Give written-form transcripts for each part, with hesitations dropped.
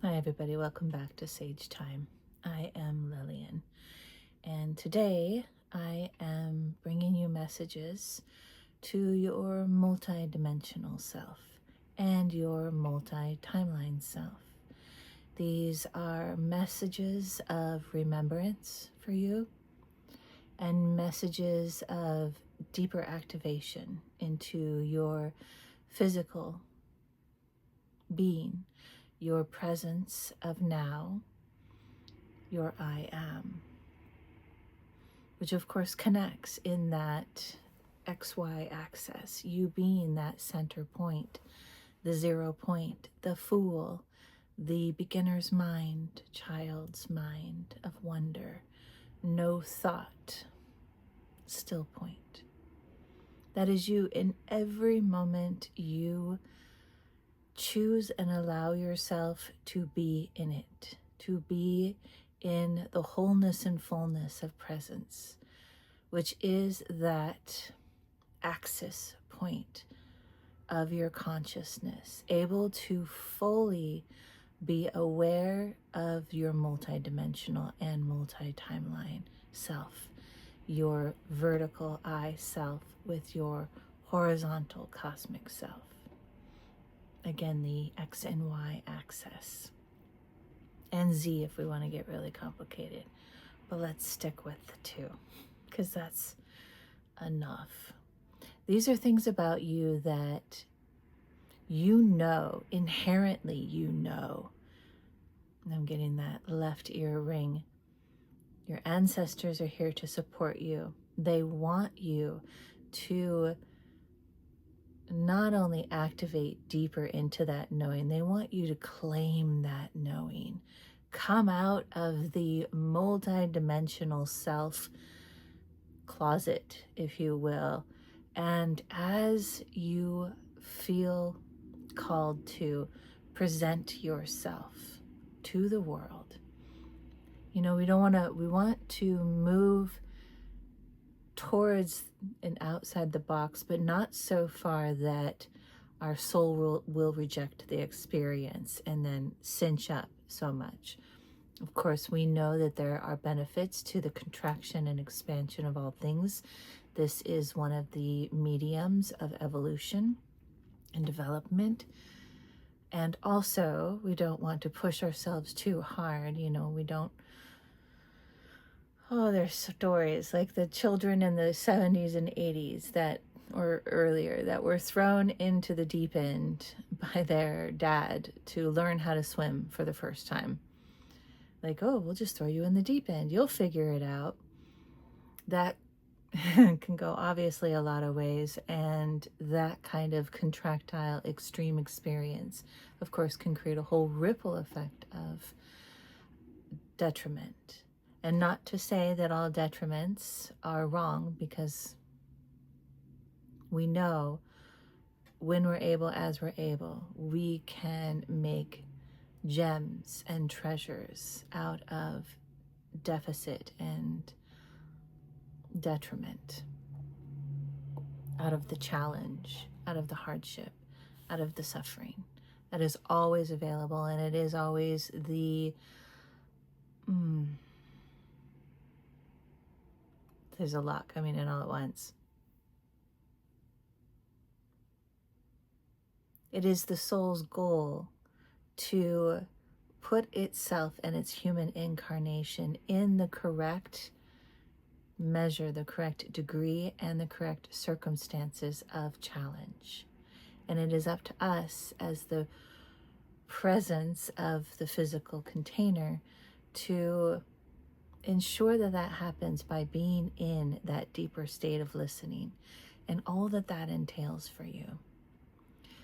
Hi everybody, welcome back to Sage Thyme. I am Lillian, and today I am bringing you messages to your multidimensional self and your multi-timeline self. These are messages of remembrance for you and messages of deeper activation into your physical being, your presence of now, your I am, which of course connects in that XY axis, you being that center point, the 0 point, the fool, the beginner's mind, child's mind of wonder, no thought, still point. That is you in every moment you choose and allow yourself to be in it, to be in the wholeness and fullness of presence, which is that axis point of your consciousness, able to fully be aware of your multidimensional and multi-timeline self, your vertical I self with your horizontal cosmic self. Again, the X and Y axis, and Z if we want to get really complicated, but let's stick with the two because that's enough. These are things about you that you know, inherently you know. And I'm getting that left ear ring. Your ancestors are here to support you. They want you to not only activate deeper into that knowing, they want you to claim that knowing. Come out of the multidimensional self closet, if you will. And as you feel called to present yourself to the world, we want to move towards and outside the box, but not so far that our soul will reject the experience and then cinch up so much. Of course, we know that there are benefits to the contraction and expansion of all things. This is one of the mediums of evolution and development. And also, we don't want to push ourselves too hard. We don't. Oh, there's stories like the children in the 70s and 80s or earlier, that were thrown into the deep end by their dad to learn how to swim for the first time. Like, oh, we'll just throw you in the deep end. You'll figure it out. That can go obviously a lot of ways. And that kind of contractile extreme experience, of course, can create a whole ripple effect of detriment. And not to say that all detriments are wrong, because we know when we're able, as we're able, we can make gems and treasures out of deficit and detriment, out of the challenge, out of the hardship, out of the suffering. That is always available, and it is always the there's a lot coming in all at once. It is the soul's goal to put itself and its human incarnation in the correct measure, the correct degree, and the correct circumstances of challenge. And it is up to us as the presence of the physical container to ensure that that happens by being in that deeper state of listening and all that that entails for you.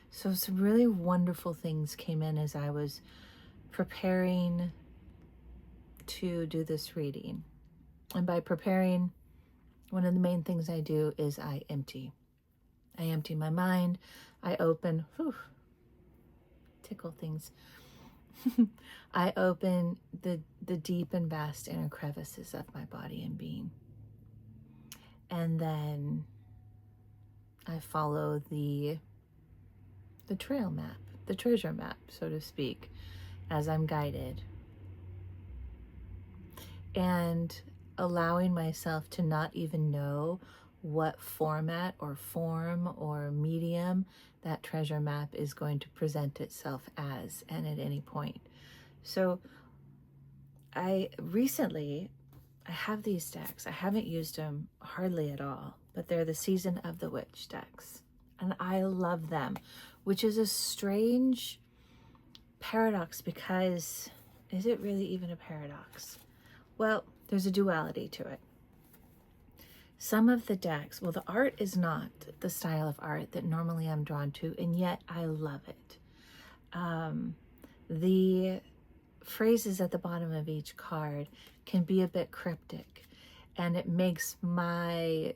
So some really wonderful things came in as I was preparing to do this reading. And by preparing, one of the main things I do is I empty. I empty my mind. I open, tickle things. I open the deep and vast inner crevices of my body and being. And then I follow the trail map, the treasure map, so to speak. as I'm guided, and allowing myself to not even know what format or form or medium that treasure map is going to present itself as, and at any point. So I have these decks. I haven't used them hardly at all, but they're the Season of the Witch decks, and I love them, which is a strange paradox, because is it really even a paradox? Well, there's a duality to it. Some of the decks, well, the art is not the style of art that normally I'm drawn to, and yet I love it. The phrases at the bottom of each card can be a bit cryptic, and it makes my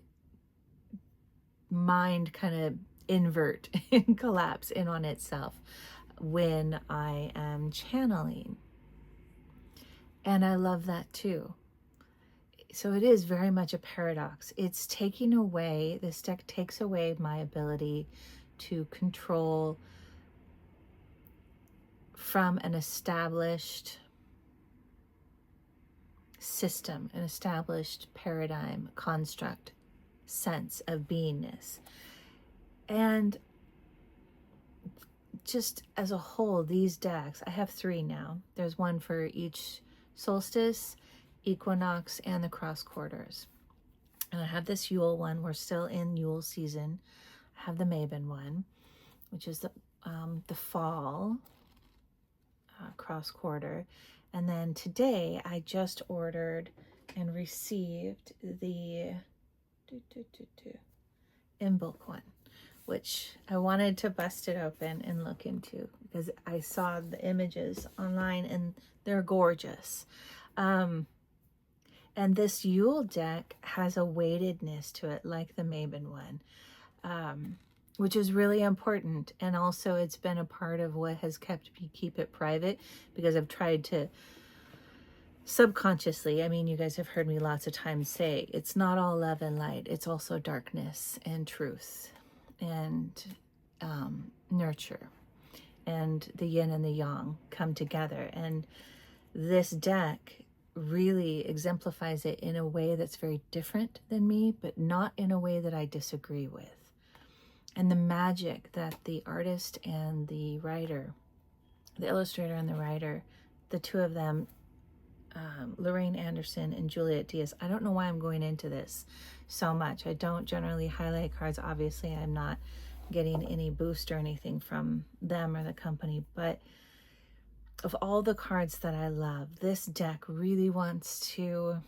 mind kind of invert and collapse in on itself when I am channeling. And I love that too. So it is very much a paradox. It's taking away, this deck takes away my ability to control from an established system, an established paradigm, construct, sense of beingness. And just as a whole, these decks, I have 3 now. There's one for each solstice, equinox, and the cross quarters. And I have this Yule one. We're still in Yule season. I have the Mabon one, which is the fall cross quarter. And then today I just ordered and received the Imbolc one, which I wanted to bust it open and look into because I saw the images online and they're gorgeous. And this Yule deck has a weightedness to it, like the Mabon one, which is really important. And also it's been a part of what has kept me keep it private, because I've tried to subconsciously, I mean, you guys have heard me lots of times say, it's not all love and light. It's also darkness and truth and nurture, and the yin and the yang come together. And this deck really exemplifies it in a way that's very different than me, but not in a way that I disagree with. And the magic that the artist and the writer, the illustrator and the writer, the two of them, Lorraine Anderson and Juliet Diaz. I don't know why I'm going into this so much. I don't generally highlight cards. Obviously, I'm not getting any boost or anything from them or the company, but of all the cards that I love, this deck really wants to,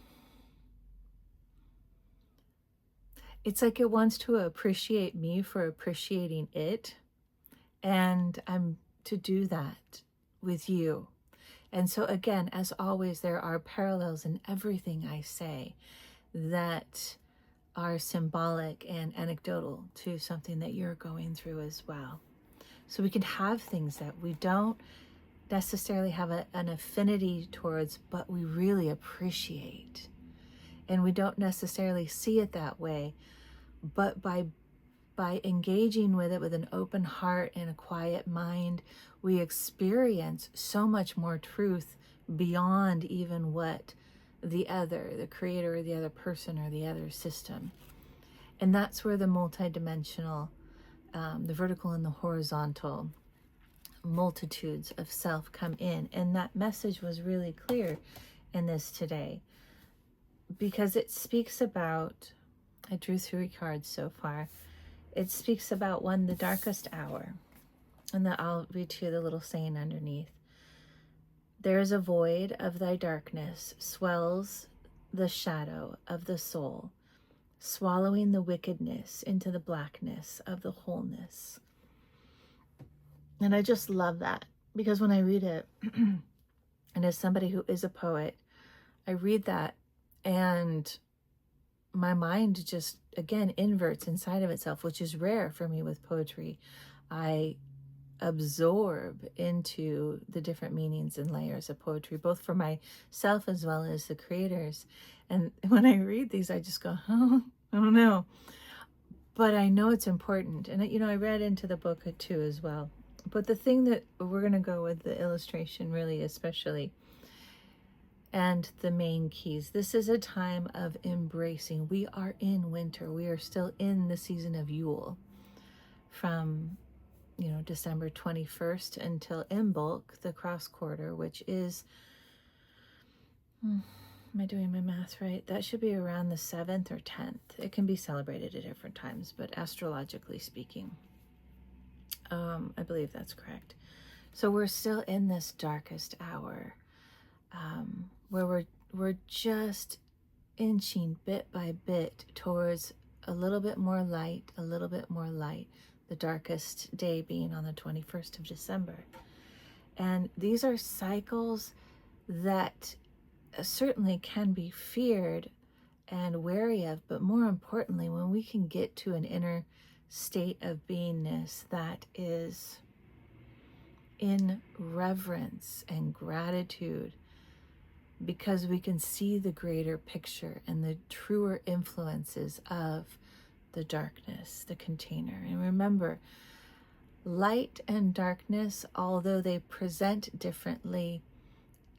it's like it wants to appreciate me for appreciating it. And I'm to do that with you. And so again, as always, there are parallels in everything I say that are symbolic and anecdotal to something that you're going through as well. So we can have things that we don't necessarily have an affinity towards, but we really appreciate. And we don't necessarily see it that way, but by engaging with it with an open heart and a quiet mind, we experience so much more truth beyond even what the creator or the other person or the other system. And that's where the multidimensional, the vertical and the horizontal multitudes of self come in. And that message was really clear in this today, because it speaks about, I drew 3 cards so far. It speaks about, one, the darkest hour. And then I'll read to you the little saying underneath. There is a void of thy darkness, swells the shadow of the soul, swallowing the wickedness into the blackness of the wholeness. And I just love that, because when I read it, and as somebody who is a poet, I read that and my mind just, again, inverts inside of itself, which is rare for me with poetry. I absorb into the different meanings and layers of poetry, both for myself as well as the creators. And when I read these, I just go, oh, I don't know. But I know it's important. And, you know, I read into the book too as well. But the thing that we're going to go with the illustration really especially, and the main keys. This is a time of embracing. We are in winter. We are still in the season of Yule from, December 21st until Imbolc, the cross quarter, which is, am I doing my math right? That should be around the 7th or 10th. It can be celebrated at different times, but astrologically speaking, I believe that's correct. So we're still in this darkest hour, where we're just inching bit by bit towards a little bit more light, the darkest day being on the 21st of December. And these are cycles that certainly can be feared and wary of, but more importantly, when we can get to an inner state of beingness that is in reverence and gratitude, because we can see the greater picture and the truer influences of the darkness, the container. And remember, light and darkness, although they present differently,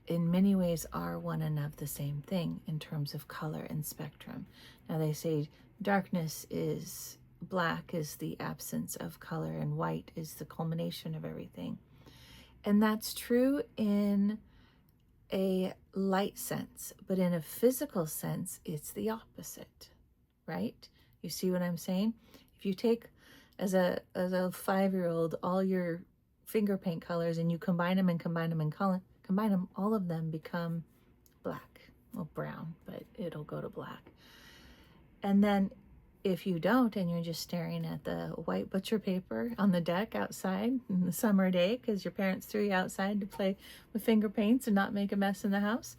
in many ways are one and of the same thing in terms of color and spectrum. Now they say darkness is black, is the absence of color, and white is the culmination of everything. And that's true in a light sense, but in a physical sense, it's the opposite, right? You see what I'm saying? If you take, as a 5-year-old, all your finger paint colors and you combine them, all of them become black. Well, brown, but it'll go to black. And then if you don't, and you're just staring at the white butcher paper on the deck outside in the summer day because your parents threw you outside to play with finger paints and not make a mess in the house,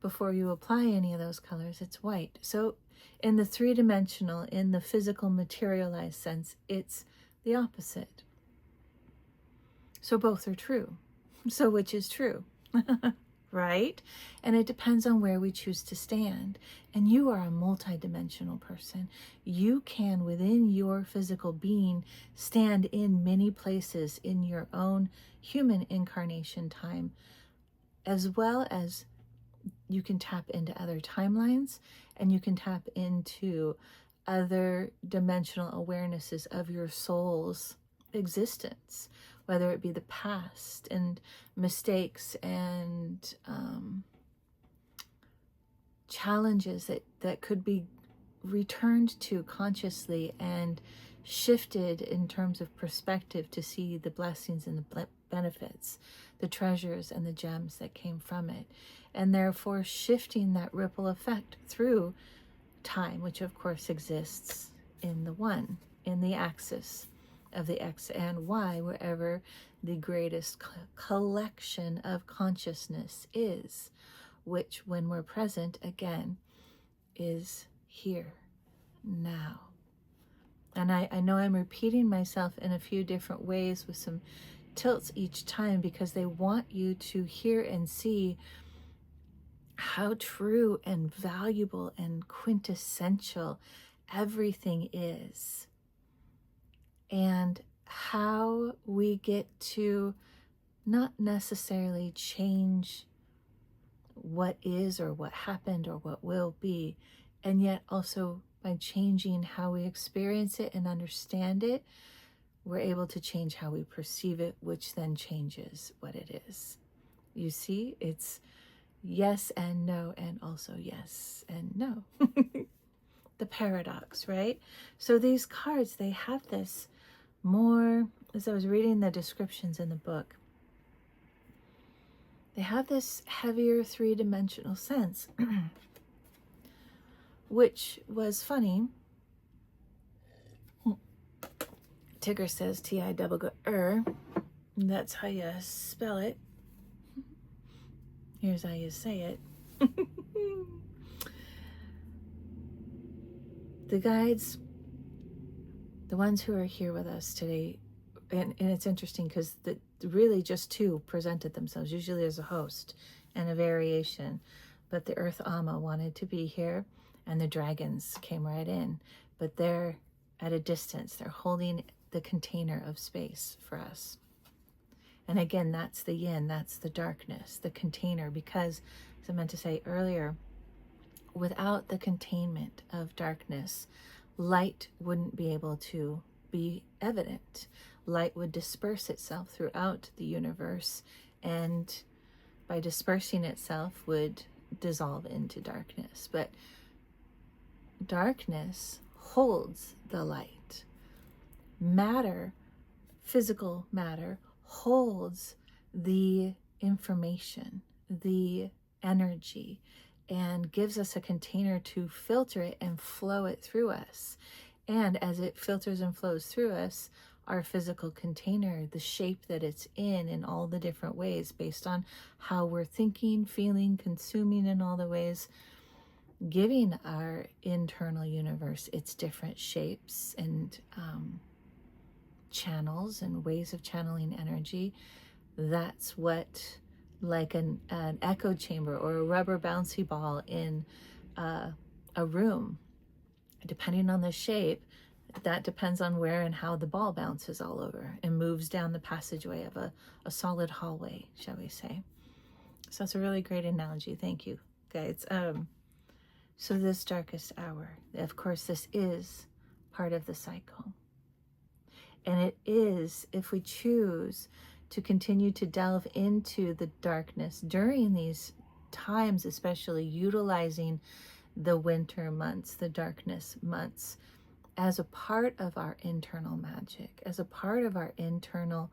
before you apply any of those colors, it's white. So in the 3-dimensional, in the physical materialized sense, it's the opposite. So both are true. So which is true? Right? And it depends on where we choose to stand. And you are a multidimensional person. You can, within your physical being, stand in many places in your own human incarnation time, as well as you can tap into other timelines, and you can tap into other dimensional awarenesses of your soul's existence, whether it be the past and mistakes and challenges that could be returned to consciously and shifted in terms of perspective to see the blessings and the benefits, the treasures and the gems that came from it, and therefore shifting that ripple effect through time, which of course exists in the one, in the axis of the X and Y, wherever the greatest collection of consciousness is, which when we're present, again, is here, now. And I know I'm repeating myself in a few different ways with some tilts each time, because they want you to hear and see how true and valuable and quintessential everything is, and how we get to not necessarily change what is or what happened or what will be, and yet also by changing how we experience it and understand it, we're able to change how we perceive it, which then changes what it is. You see, it's yes and no, and also yes and no. The paradox, right? So these cards, they have this more, as I was reading the descriptions in the book, they have this heavier 3-dimensional sense, which was funny. Tigger says T-I-double-G-R. That's how you spell it. Here's how you say it. The guides, the ones who are here with us today, and it's interesting because really just two presented themselves. Usually there's a host and a variation, but the Earth Amma wanted to be here, and the dragons came right in, but they're at a distance. They're holding the container of space for us. And again, that's the yin, that's the darkness, the container, because, as I meant to say earlier, without the containment of darkness, light wouldn't be able to be evident. Light would disperse itself throughout the universe, and by dispersing itself would dissolve into darkness. But darkness holds the light. Matter, physical matter, holds the information, the energy, and gives us a container to filter it and flow it through us. And as it filters and flows through us, our physical container, the shape that it's in all the different ways, based on how we're thinking, feeling, consuming in all the ways, giving our internal universe its different shapes and channels and ways of channeling energy. That's what, like an echo chamber or a rubber bouncy ball in a room, depending on the shape, that depends on where and how the ball bounces all over and moves down the passageway of a solid hallway, shall we say. So that's a really great analogy. Thank you, guys. So this darkest hour, of course, this is part of the cycle. And it is, if we choose to continue to delve into the darkness during these times, especially utilizing the winter months, the darkness months, as a part of our internal magic, as a part of our internal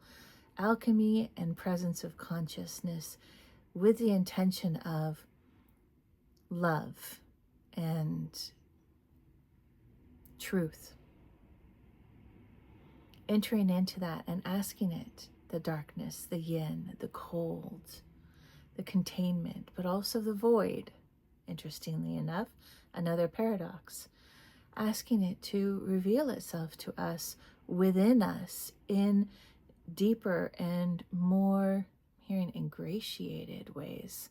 alchemy and presence of consciousness, with the intention of love and truth. Entering into that and asking it, the darkness, the yin, the cold, the containment, but also the void, interestingly enough, another paradox, asking it to reveal itself to us, within us, in deeper and more, hearing, ingratiated ways.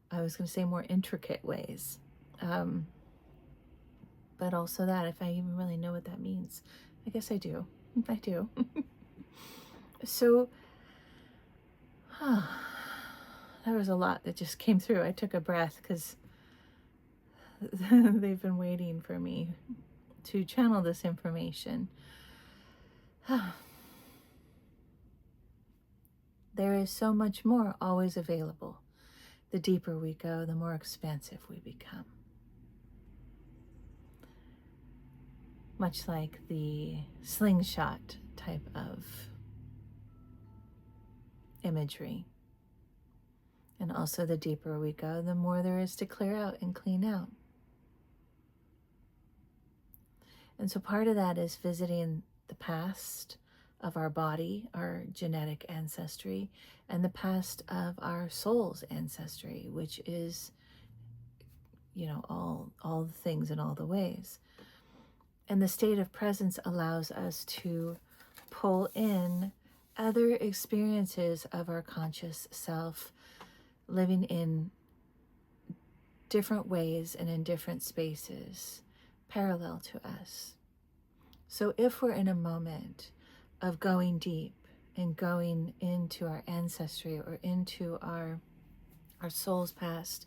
I was going to say more intricate ways. But also that, if I even really know what that means. I guess I do. I do. So, there was a lot that just came through. I took a breath because they've been waiting for me to channel this information. There is so much more always available. The deeper we go, the more expansive we become. Much like the slingshot type of imagery. And also, the deeper we go, the more there is to clear out and clean out. And so part of that is visiting the past of our body, our genetic ancestry, and the past of our soul's ancestry, which is, all the things in all the ways. And the state of presence allows us to pull in other experiences of our conscious self, living in different ways and in different spaces, parallel to us. So if we're in a moment of going deep and going into our ancestry or into our soul's past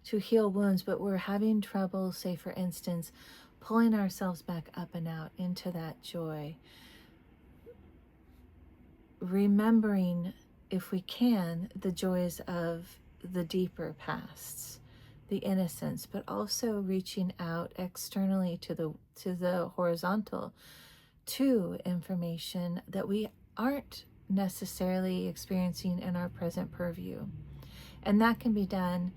to heal wounds, but we're having trouble, say for instance, pulling ourselves back up and out into that joy, remembering, if we can, the joys of the deeper pasts, the innocence, but also reaching out externally to the horizontal, to information that we aren't necessarily experiencing in our present purview. And that can be done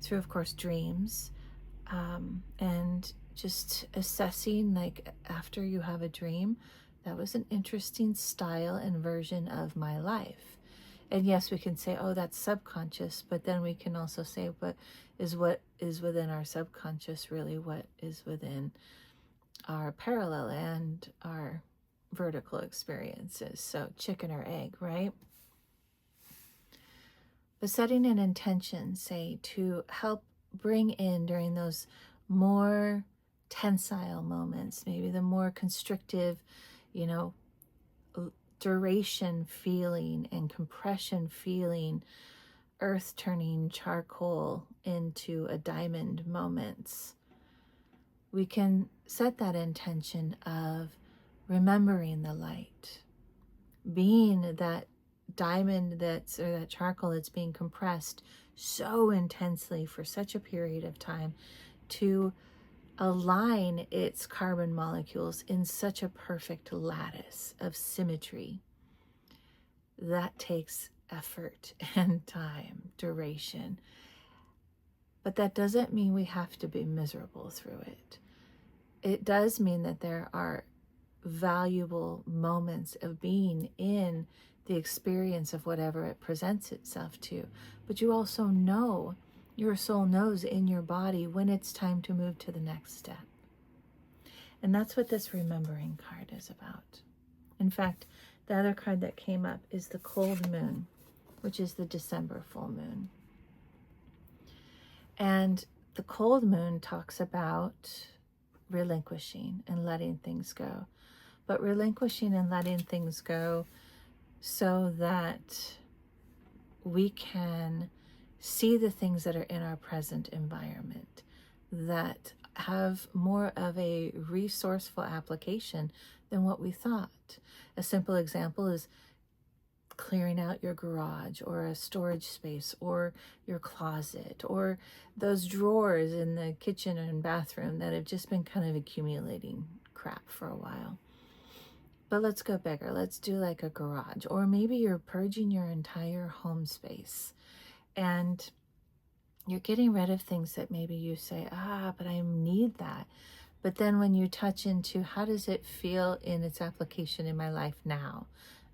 through, of course, dreams, and just assessing, like, after you have a dream, that was an interesting style and version of my life. And yes, we can say, oh, that's subconscious, but then we can also say, what is within our subconscious really what is within our parallel and our vertical experiences? So chicken or egg, right? But setting an intention, say, to help bring in, during those more tensile moments, maybe the more constrictive, duration feeling and compression feeling, earth turning charcoal into a diamond moments, we can set that intention of remembering the light, being that diamond or that charcoal that's being compressed so intensely for such a period of time to align its carbon molecules in such a perfect lattice of symmetry. That takes effort and time, duration. But that doesn't mean we have to be miserable through it. It does mean that there are valuable moments of being in the experience of whatever it presents itself to. But you also know, your soul knows in your body when it's time to move to the next step. And that's what this remembering card is about. In fact, the other card that came up is the cold moon, which is the December full moon. And the cold moon talks about relinquishing and letting things go. But relinquishing and letting things go so that we can see the things that are in our present environment that have more of a resourceful application than what we thought. A simple example is clearing out your garage or a storage space or your closet or those drawers in the kitchen and bathroom that have just been kind of accumulating crap for a while. But let's go bigger. Let's do like a garage, or maybe you're purging your entire home space and you're getting rid of things that maybe you say, but I need that. But then when you touch into how does it feel in its application in my life now,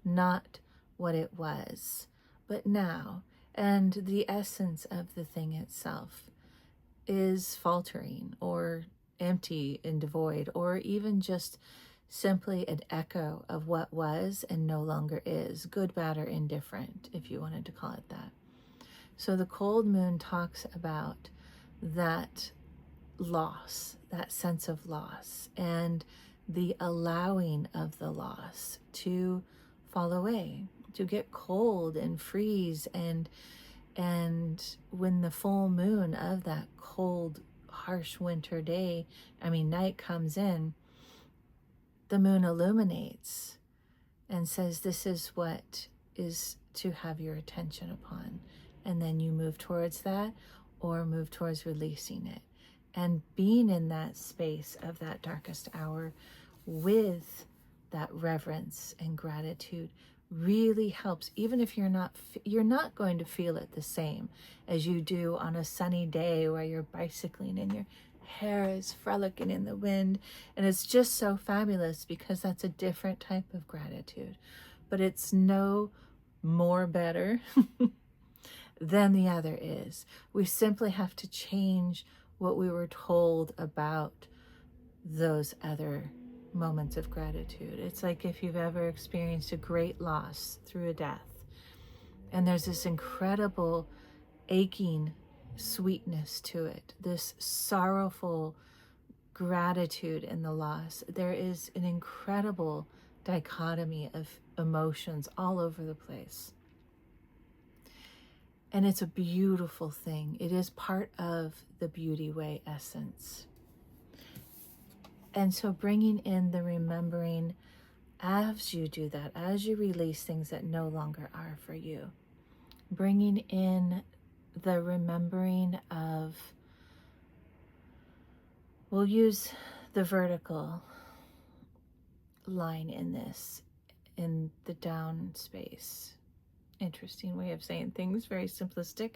not what it was, but now, and the essence of the thing itself is faltering or empty and devoid, or even just simply an echo of what was and no longer is, good, bad, or indifferent, if you wanted to call it that. So the cold moon talks about that loss, that sense of loss, and the allowing of the loss to fall away, to get cold and freeze, and when the full moon of that cold, harsh winter night comes in, the moon illuminates and says, this is what is to have your attention upon. And then you move towards that or move towards releasing it. And being in that space of that darkest hour with that reverence and gratitude really helps, even if you're not going to feel it the same as you do on a sunny day where you're bicycling and your hair is frolicking in the wind, and it's just so fabulous because that's a different type of gratitude. But it's no more better than the other is. We simply have to change what we were told about those other moments of gratitude. It's like if you've ever experienced a great loss through a death, and there's this incredible aching sweetness to it, this sorrowful gratitude in the loss. There is an incredible dichotomy of emotions all over the place. And it's a beautiful thing. It is part of the beauty way essence. And so bringing in the remembering as you do that, as you release things that no longer are for you, bringing in the remembering of, we'll use the vertical line in this, in the down space. Interesting way of saying things, very simplistic.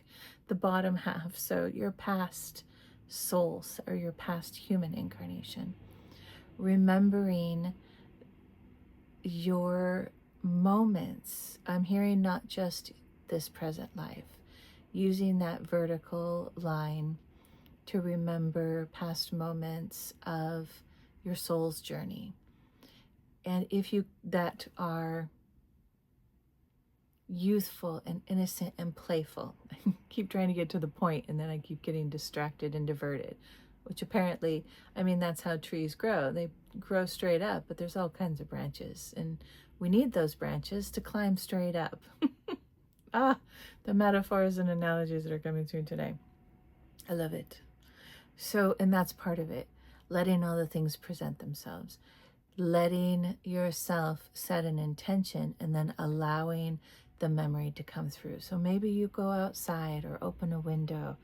The bottom half, so your past souls or your past human incarnation. Remembering your moments. I'm hearing not just this present life, using that vertical line to remember past moments of your soul's journey. And if you that are youthful and innocent and playful, I keep trying to get to the point and then I keep getting distracted and diverted. which apparently, I mean, that's how trees grow. They grow straight up, but there's all kinds of branches, and we need those branches to climb straight up. The metaphors and analogies that are coming through today. I love it. So, and that's part of it, letting all the things present themselves, letting yourself set an intention, and then allowing the memory to come through. So maybe you go outside or open a window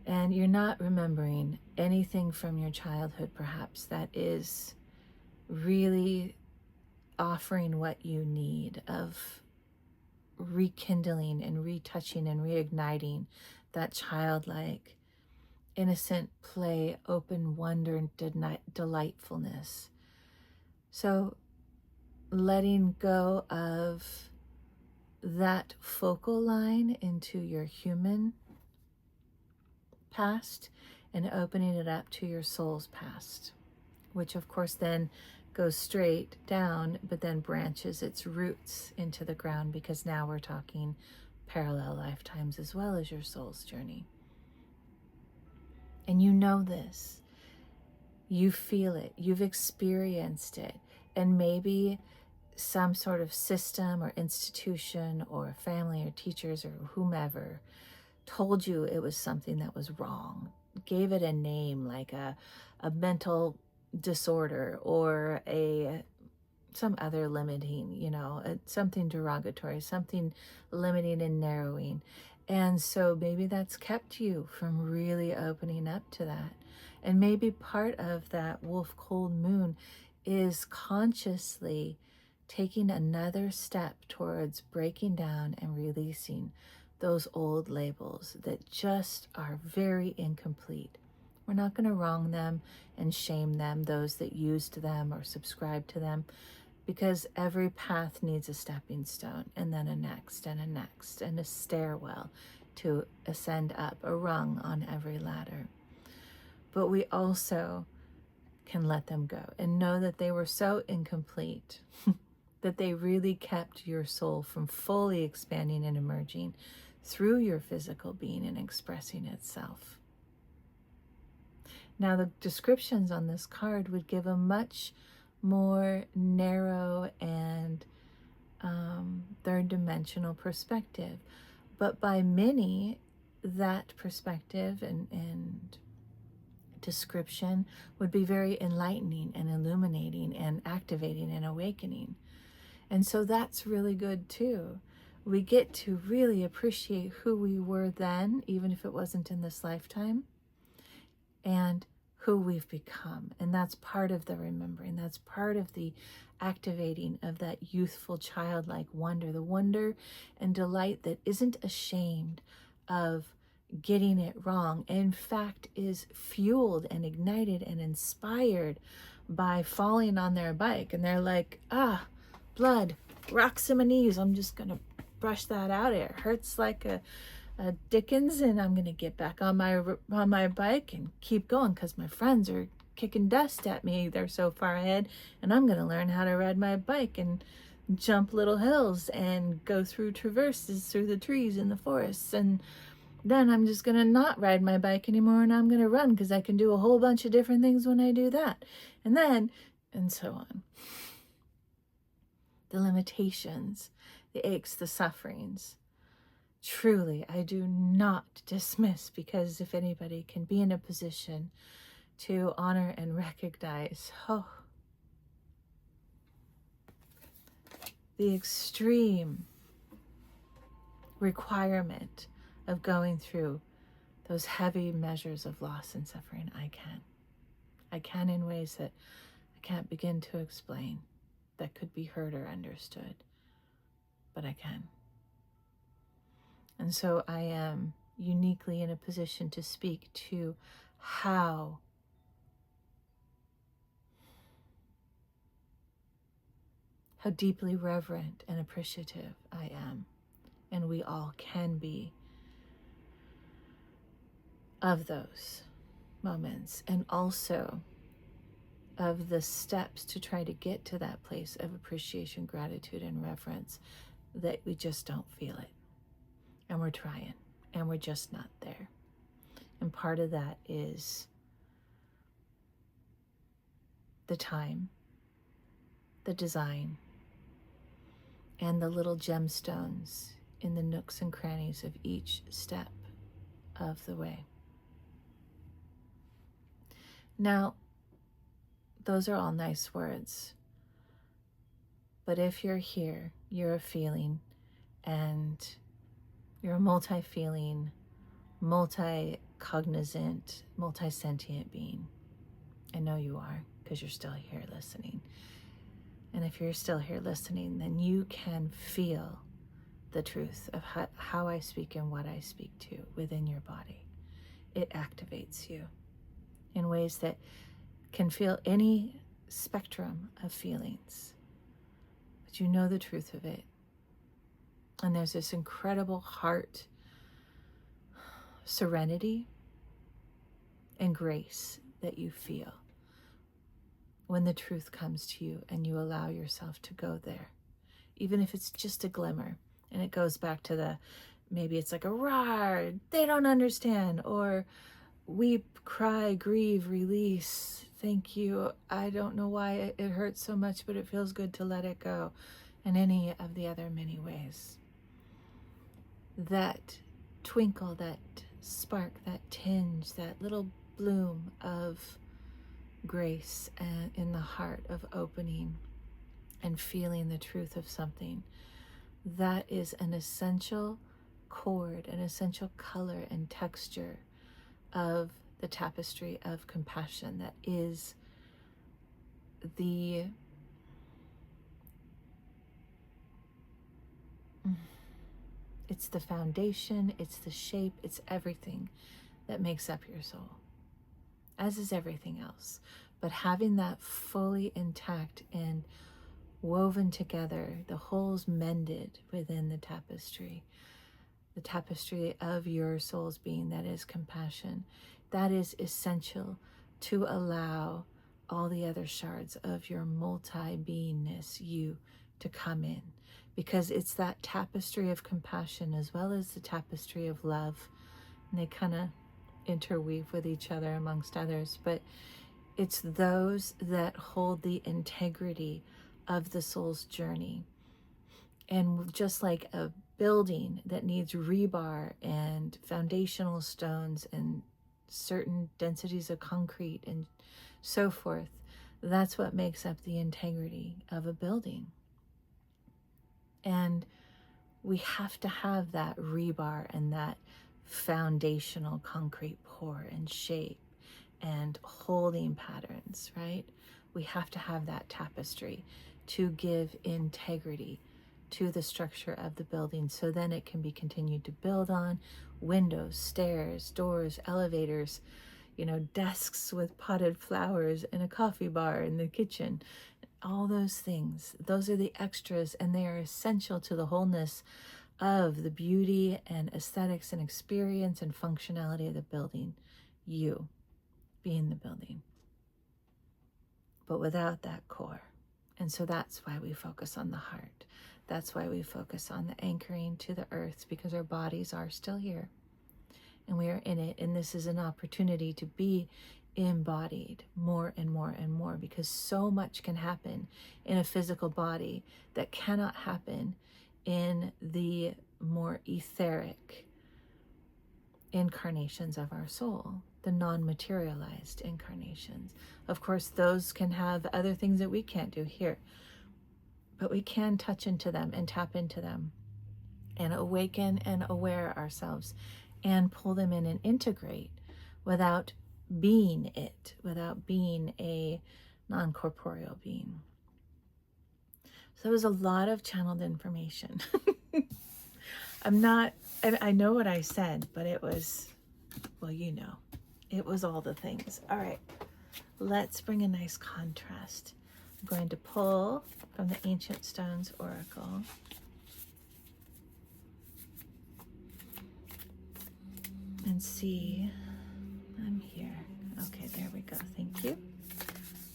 and you're not remembering anything from your childhood, perhaps, that is really offering what you need of rekindling and retouching and reigniting that childlike, innocent play, open wonder, and delightfulness. So letting go of that focal line into your human past and opening it up to your soul's past, which of course then goes straight down, but then branches its roots into the ground, because now we're talking parallel lifetimes as well as your soul's journey. And you know this, you feel it, you've experienced it, and maybe some sort of system or institution or family or teachers or whomever told you it was something that was wrong, gave it a name like a mental disorder or some other limiting, something derogatory, something limiting and narrowing. And so maybe that's kept you from really opening up to that. And maybe part of that wolf cold moon is consciously taking another step towards breaking down and releasing those old labels that just are very incomplete. We're not going to wrong them and shame them, those that used them or subscribed to them, because every path needs a stepping stone, and then a next and a next, and a stairwell to ascend up, a rung on every ladder. But we also can let them go and know that they were so incomplete that they really kept your soul from fully expanding and emerging through your physical being and expressing itself. Now, the descriptions on this card would give a much more narrow and third-dimensional perspective. But by many, that perspective and description would be very enlightening and illuminating and activating and awakening. And so that's really good too. We get to really appreciate who we were then, even if it wasn't in this lifetime, and who we've become. And that's part of the remembering. That's part of the activating of that youthful childlike wonder, the wonder and delight that isn't ashamed of getting it wrong. In fact, is fueled and ignited and inspired by falling on their bike. And they're like, blood, rocks in my knees. I'm just going to brush that out. It hurts like a Dickens, and I'm going to get back on my bike and keep going because my friends are kicking dust at me. They're so far ahead, and I'm going to learn how to ride my bike and jump little hills and go through traverses through the trees in the forests. And then I'm just going to not ride my bike anymore, and I'm going to run because I can do a whole bunch of different things when I do that. And so on. The limitations, the aches, the sufferings. Truly, I do not dismiss, because if anybody can be in a position to honor and recognize, the extreme requirement of going through those heavy measures of loss and suffering, I can. I can in ways that I can't begin to explain, that could be heard or understood, but I can. And so I am uniquely in a position to speak to how deeply reverent and appreciative I am, and we all can be, of those moments, and also of the steps to try to get to that place of appreciation, gratitude, and reverence, that we just don't feel it. And we're trying, and we're just not there. And part of that is the time, the design, and the little gemstones in the nooks and crannies of each step of the way. Now, those are all nice words, but if you're here, you're a feeling, and you're a multi-feeling, multi-cognizant, multi-sentient being. I know you are, because you're still here listening. And if you're still here listening, then you can feel the truth of how I speak and what I speak to within your body. It activates you in ways that can feel any spectrum of feelings, but you know the truth of it. And there's this incredible heart serenity and grace that you feel when the truth comes to you and you allow yourself to go there, even if it's just a glimmer. And it goes back to maybe it's like a roar, they don't understand, or weep, cry, grieve, release, thank you, I don't know why it hurts so much, but it feels good to let it go, and any of the other many ways. That twinkle, that spark, that tinge, that little bloom of grace and in the heart of opening and feeling the truth of something, that is an essential chord, an essential color and texture of the tapestry of compassion that is it's the foundation, it's the shape, it's everything that makes up your soul, as is everything else. But having that fully intact and woven together, the holes mended within the tapestry of your soul's being, that is compassion, that is essential to allow all the other shards of your multi-beingness, you, to come in. Because it's that tapestry of compassion as well as the tapestry of love. And they kind of interweave with each other amongst others. But it's those that hold the integrity of the soul's journey. And just like a building that needs rebar and foundational stones and certain densities of concrete and so forth, that's what makes up the integrity of a building. And we have to have that rebar and that foundational concrete pour and shape and holding patterns, right? We have to have that tapestry to give integrity to the structure of the building, so then it can be continued to build on. Windows, stairs, doors, elevators, desks with potted flowers and a coffee bar in the kitchen. All those things, those are the extras, and they are essential to the wholeness of the beauty and aesthetics and experience and functionality of the building, you being the building. But without that core. And so that's why we focus on the heart. That's why we focus on the anchoring to the earth, because our bodies are still here and we are in it. And this is an opportunity to be embodied more and more and more, because so much can happen in a physical body that cannot happen in the more etheric incarnations of our soul, the non-materialized incarnations. Of course, those can have other things that we can't do here, but we can touch into them and tap into them and awaken and aware ourselves and pull them in and integrate without being it, without being a non-corporeal being. So there was a lot of channeled information. I know what I said, but it was, well, it was all the things. All right, let's bring a nice contrast. I'm going to pull from the Ancient Stones Oracle. And see, I'm here. Okay, there we go. Thank you.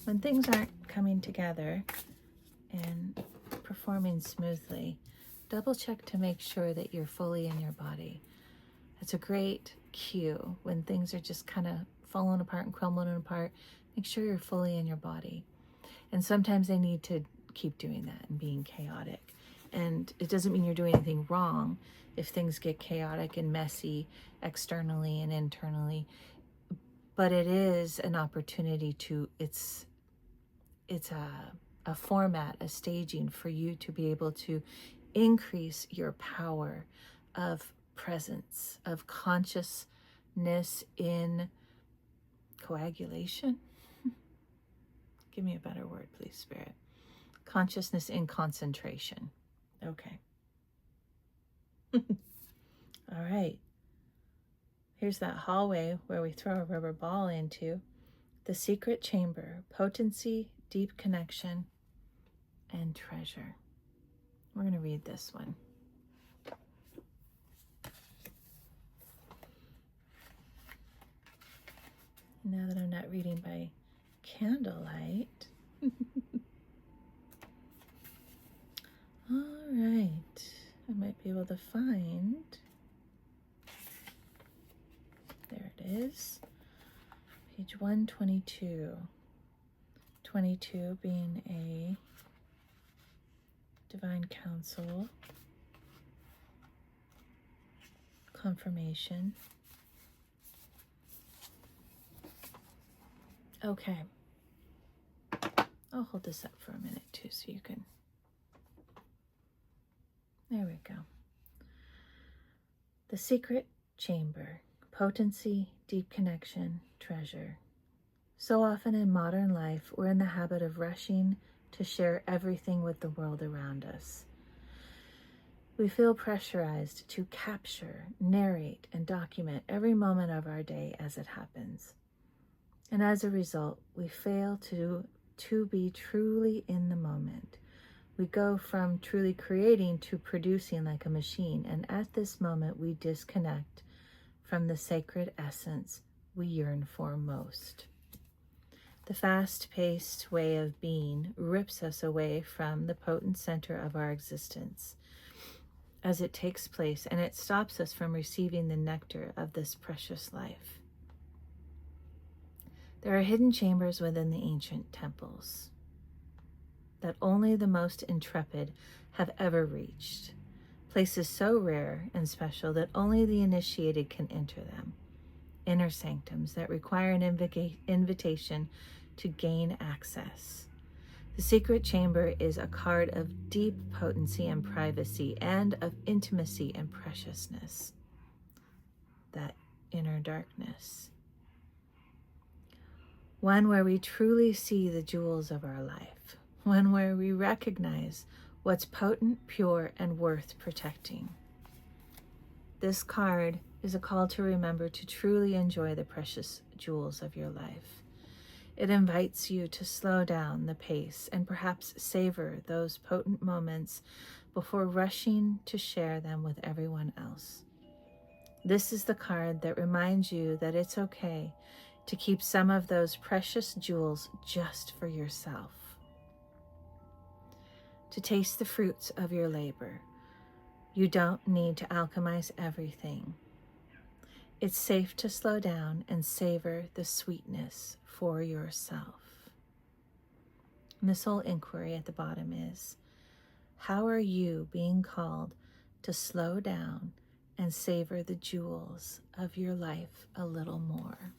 When things aren't coming together and performing smoothly, double check to make sure that you're fully in your body. It's a great cue when things are just kind of falling apart and crumbling apart. Make sure you're fully in your body. And sometimes they need to keep doing that and being chaotic. And it doesn't mean you're doing anything wrong if things get chaotic and messy externally and internally. But it is an opportunity to, it's a format, a staging for you to be able to increase your power of presence, of consciousness in coagulation. Give me a better word, please, Spirit. Consciousness in concentration. Okay. All right. Here's that hallway where we throw a rubber ball into. The secret chamber, potency, deep connection, and treasure. We're going to read this one. Now that I'm not reading by candlelight. All right. I might be able to find. There it is. Page 122. 22 being a divine counsel, confirmation. Okay. I'll hold this up for a minute too so you can. There we go. The secret chamber, potency, deep connection, treasure. So often in modern life, we're in the habit of rushing to share everything with the world around us. We feel pressurized to capture, narrate, and document every moment of our day as it happens. And as a result, we fail to be truly in the moment. We go from truly creating to producing like a machine, and at this moment we disconnect from the sacred essence we yearn for most. The fast-paced way of being rips us away from the potent center of our existence as it takes place, and it stops us from receiving the nectar of this precious life. There are hidden chambers within the ancient temples that only the most intrepid have ever reached, places so rare and special that only the initiated can enter them, inner sanctums that require an invitation to gain access. The secret chamber is a card of deep potency and privacy, and of intimacy and preciousness, that inner darkness. One where we truly see the jewels of our life, one where we recognize what's potent, pure, and worth protecting. This card is a call to remember to truly enjoy the precious jewels of your life. It invites you to slow down the pace and perhaps savor those potent moments before rushing to share them with everyone else. This is the card that reminds you that it's okay to keep some of those precious jewels just for yourself. To taste the fruits of your labor, you don't need to alchemize everything. It's safe to slow down and savor the sweetness for yourself. And this whole inquiry at the bottom is, how are you being called to slow down and savor the jewels of your life a little more?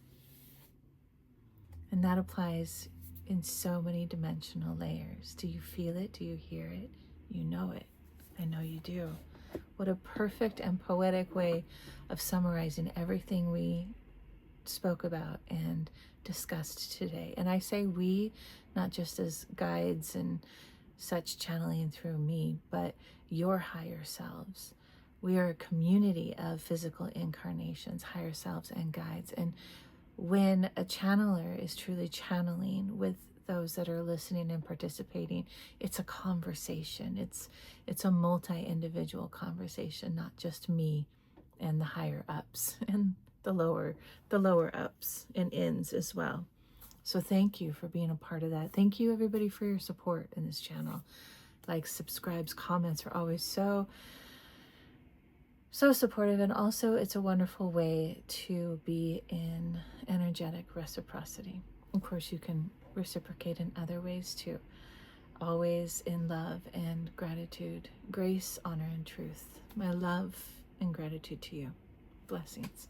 And that applies in so many dimensional layers. Do you feel it? Do you hear it? You know it. I know you do. What a perfect and poetic way of summarizing everything we spoke about and discussed today. And I say we, not just as guides and such channeling through me, but your higher selves. We are a community of physical incarnations, higher selves, and guides. And when a channeler is truly channeling with those that are listening and participating, it's a conversation. It's a multi-individual conversation, not just me and the higher ups and the lower ups and ins as well. So thank you for being a part of that. Thank you everybody for your support in this channel. Likes, subscribes, comments are always so supportive, and also it's a wonderful way to be in energetic reciprocity. Of course, you can reciprocate in other ways too. Always in love and gratitude, grace, honor, and truth. My love and gratitude to you. Blessings.